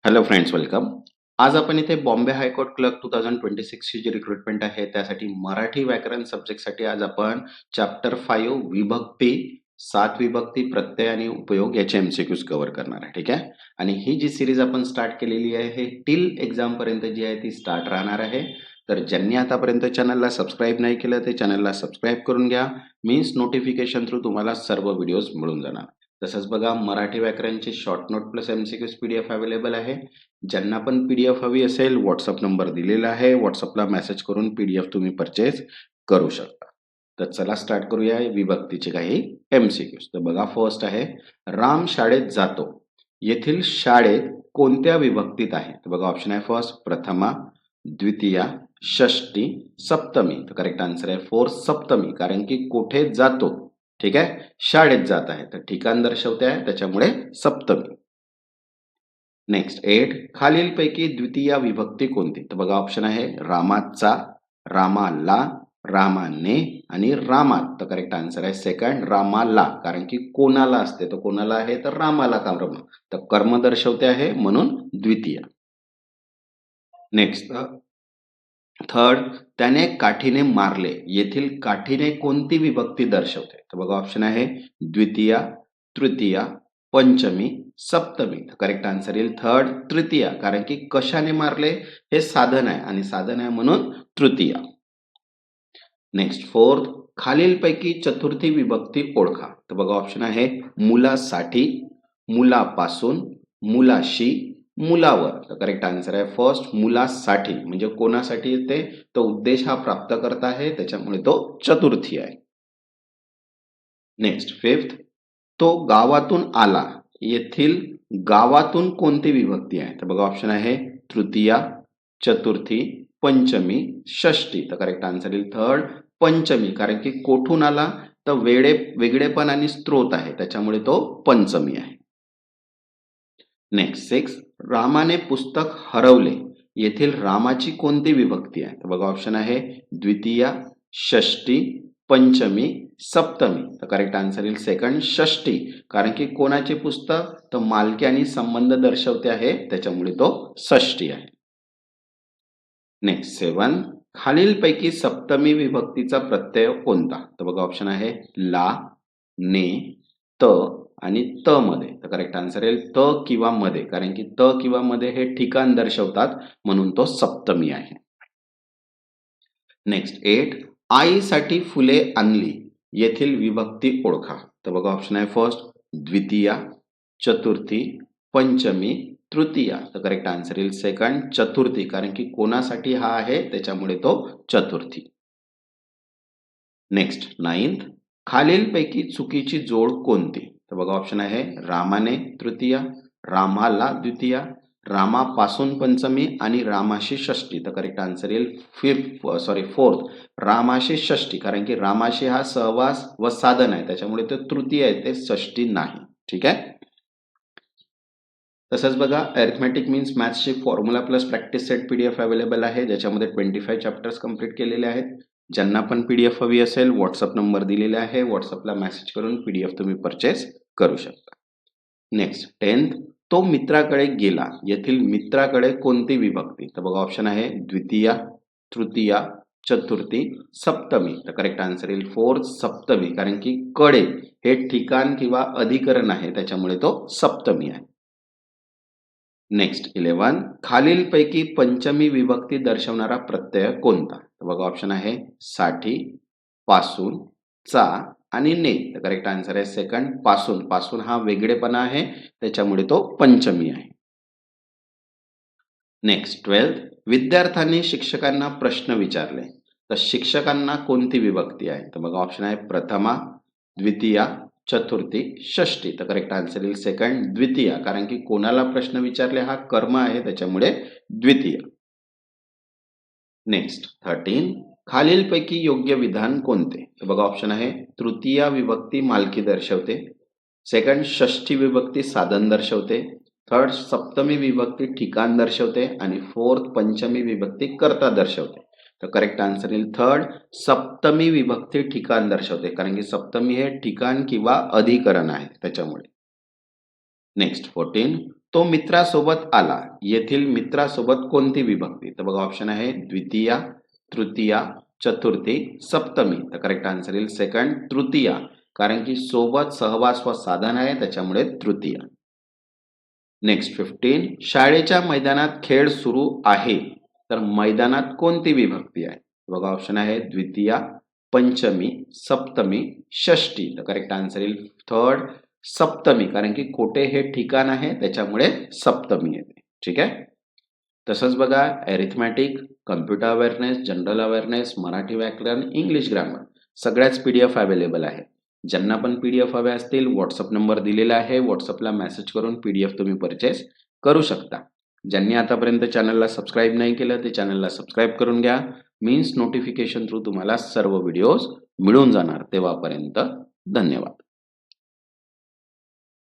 Hello friends, welcome. आज आपण इथे बॉम्बे हायकोर्ट क्लर्क 2026 ची जी रिक्रुटमेंट आहे त्यासाठी मराठी व्याकरण सब्जेक्टसाठी आज आपण चॅप्टर 5 विभक्ती, 7 विभक्ती, प्रत्यय आणि उपयोग याचे एमसीक्यूज कव्हर करणार आहे. ठीक आहे. आणि ही जी सिरीज आपण स्टार्ट केलेली आहे हे टिल एक्झाम पर्यंत जी आहे ती स्टार्ट राहणार आहे. तर ज्यांनी आतापर्यंत चॅनलला सबस्क्राईब नाही केलं ते चॅनलला सबस्क्राईब करून घ्या. मीन्स नोटिफिकेशन थ्रू तुम्हाला सर्व व्हिडिओज मिळून जाणार. तसंच बघा, मराठी व्याकरणची short note plus MCQs PDF available आहे. ज्यांना पण पीडीएफ हवी असेल व्हॉट्सअप नंबर दिलेला आहे, व्हॉट्सअपला मेसेज करून पीडीएफ तुम्ही परचेज करू शकता. तर चला स्टार्ट करूया विभक्तीचे काही एमसीक्यूज. तर बघा, फर्स्ट आहे राम शाळेत जातो. येथील शाळेत कोणत्या विभक्तीत आहे? तर बघा, ऑप्शन आहे फर्स्ट प्रथमा, द्वितीया, षष्टी, सप्तमी. तर करेक्ट आन्सर आहे फोर्थ सप्तमी, कारण की कोठे जातो, ठीक आहे, शाळेत जात आहे तर ठिकाण दर्शवते आहे त्याच्यामुळे सप्तमी. नेक्स्ट 8 खालीलपैकी द्वितीय विभक्ती कोणती? तर बघा, ऑप्शन आहे रामाचा, रामाला, रामाने आणि रामात. तर करेक्ट आन्सर आहे सेकंड रामाला, कारण की कोणाला असते तर कोणाला आहे तर रामाला कर्म, तर कर्म दर्शवते आहे म्हणून द्वितीय. नेक्स्ट थर्ड त्याने काठीने मारले. येथील काठीने कोणती विभक्ती दर्शवते? तर बघा, ऑप्शन आहे द्वितीया, तृतीया, पंचमी, सप्तमी. करेक्ट आन्सर येईल थर्ड तृतीया, कारण की कशाने मारले हे साधन आहे आणि साधन आहे म्हणून तृतीया. नेक्स्ट फोर्थ खालीलपैकी चतुर्थी विभक्ती ओळखा. तर बघा, ऑप्शन आहे मुलासाठी, मुलापासून, मुलाशी, मुलावर. तर करेक्ट आन्सर आहे फर्स्ट मुलासाठी, म्हणजे कोणासाठी येते तो उद्देश हा प्राप्त करता आहे त्याच्यामुळे तो चतुर्थी आहे. नेक्स्ट फिफ्थ तो गावातून आला. येथील गावातून कोणती विभक्ती आहे? तर बघा, ऑप्शन आहे तृतीया, चतुर्थी, पंचमी, षष्टी. तर करेक्ट आन्सर येईल थर्ड पंचमी, कारण की कोठून आला तर वेगळेपण आणि स्त्रोत आहे त्याच्यामुळे तो पंचमी आहे. नेक्स्ट 6 रामाने पुस्तक हरवले. येथील रामाची कोणती विभक्ती आहे? तर बघा, ऑप्शन आहे द्वितीया, षष्टी, पंचमी, सप्तमी. तर करेक्ट आन्सर येईल सेकंड षष्टी, कारण की कोणाचे पुस्तक तर मालकी आणि संबंध दर्शवते आहे त्याच्यामुळे तो षष्टी आहे. नेक्स्ट 7 खालीलपैकी सप्तमी विभक्तीचा प्रत्यय कोणता? तर बघा, ऑप्शन आहे ला, ने, त आणि त मध्ये. तर करेक्ट आन्सर येईल त किंवा मध्ये, कारण की त किंवा मध्ये हे ठिकाण दर्शवतात म्हणून तो सप्तमी आहे. नेक्स्ट 8 आईसाठी फुले आणली. येथील विभक्ती ओळखा. तर बघा, ऑप्शन आहे फर्स्ट द्वितीया, चतुर्थी, पंचमी, तृतीया. तर करेक्ट आन्सर येईल सेकंड चतुर्थी, कारण की कोणासाठी हा आहे त्याच्यामुळे तो चतुर्थी. नेक्स्ट 9 खालीलपैकी चुकीची जोड कोणती? तर बघा, ऑप्शन आहे रामाने तृतीया, रामाला द्वितीया, रामापासून पंचमी आणि रामाशी षष्टी. तर करेक्ट आन्सर येईल फोर्थ रामाशी षष्टी, कारण की रामाशी हा सहवास व साधन आहे त्याच्यामुळे ते तृतीय आहे, ते षष्टी नाही. ठीक आहे. तसंच बघा, अरिथमॅटिक मीन्स मॅथ्सची formula plus practice set PDF available आहे, ज्याच्यामध्ये 25 चॅप्टर्स कंप्लीट केलेले आहेत. ज्यांना पण पीडीएफ हवी असेल व्हॉट्सअप नंबर दिलेला आहे, व्हॉट्सअपला मेसेज करून पीडीएफ तुम्ही परचेस करू शकता. नेक्स्ट 10th तो मित्राकडे गेला. येथील मित्राकडे कोणती विभक्ती? तर बघा, ऑप्शन आहे द्वितीया, तृतीया, चतुर्थी, सप्तमी. तर करेक्ट आन्सर येईल फोर्थ सप्तमी, कारण की कडे हे ठिकाण किंवा अधिकरण आहे त्याच्यामुळे तो सप्तमी आहे. नेक्स्ट 11 खालीलपैकी पंचमी विभक्ती दर्शवणारा प्रत्यय कोणता? तर बघा, ऑप्शन आहे साठी, पासून, चा आणि ने. तर करेक्ट आन्सर आहे सेकंड पासून. पासून हा वेगळेपणा आहे त्याच्यामुळे तो पंचमी आहे. नेक्स्ट 12 विद्यार्थ्यांनी शिक्षकांना प्रश्न विचारले. तर शिक्षकांना कोणती विभक्ती आहे? तर बघा, ऑप्शन आहे प्रथमा, द्वितीया, चतुर्थी, षष्टी. तर करेक्ट आन्सर येईल सेकंड द्वितीय, कारण की कोणाला प्रश्न विचारले हा कर्म आहे त्याच्यामुळे द्वितीय. नेक्स्ट 13 खालीलपैकी योग्य विधान कोणते? तर बघा, ऑप्शन आहे तृतीय विभक्ती मालकी दर्शवते, सेकंड षष्ठी विभक्ती साधन दर्शवते, थर्ड सप्तमी विभक्ती ठिकाण दर्शवते आणि फोर्थ पंचमी विभक्ती कर्ता दर्शवते. तर करेक्ट आन्सर येईल थर्ड सप्तमी विभक्ती ठिकाण दर्शवते, कारण की सप्तमी हे ठिकाण किंवा अधिकरण आहे त्याच्यामुळे. नेक्स्ट 14 तो मित्रासोबत आला. येथील मित्रासोबत कोणती विभक्ती? तर बघा ऑप्शन आहे द्वितीया, तृतीया, चतुर्थी, सप्तमी. तर करेक्ट आन्सर येईल सेकंड तृतीया, कारण की सोबत सहवास व साधन आहे त्याच्यामुळे तृतीया. नेक्स्ट 15 शाळेच्या मैदानात खेळ सुरू आहे. तर मैदानात कोणती विभक्ती आहे? बघा ऑप्शन आहे द्वितीया, पंचमी, सप्तमी, षष्टी. तर करेक्ट आन्सर येईल थर्ड सप्तमी, कारण की कोठे हे ठिकाण आहे त्याच्यामुळे सप्तमी येते. ठीक आहे. तसंच बघा arithmetic, computer awareness, general awareness, Marathi व्याकरण, इंग्लिश ग्रामर सगळ्याच पीडीएफ अवेलेबल आहे. ज्यांना पण पीडीएफ हवे असतील व्हॉट्सअप नंबर दिलेला आहे, व्हॉट्सअपला मेसेज करून पीडीएफ तुम्ही परचेस करू शकता. ज्यांनी आतापर्यंत चॅनलला सबस्क्राईब नाही केलं ते चॅनलला सबस्क्राईब करून घ्या. मीन्स नोटिफिकेशन थ्रू तुम्हाला सर्व व्हिडिओज मिळून जाणार. तेव्हापर्यंत धन्यवाद.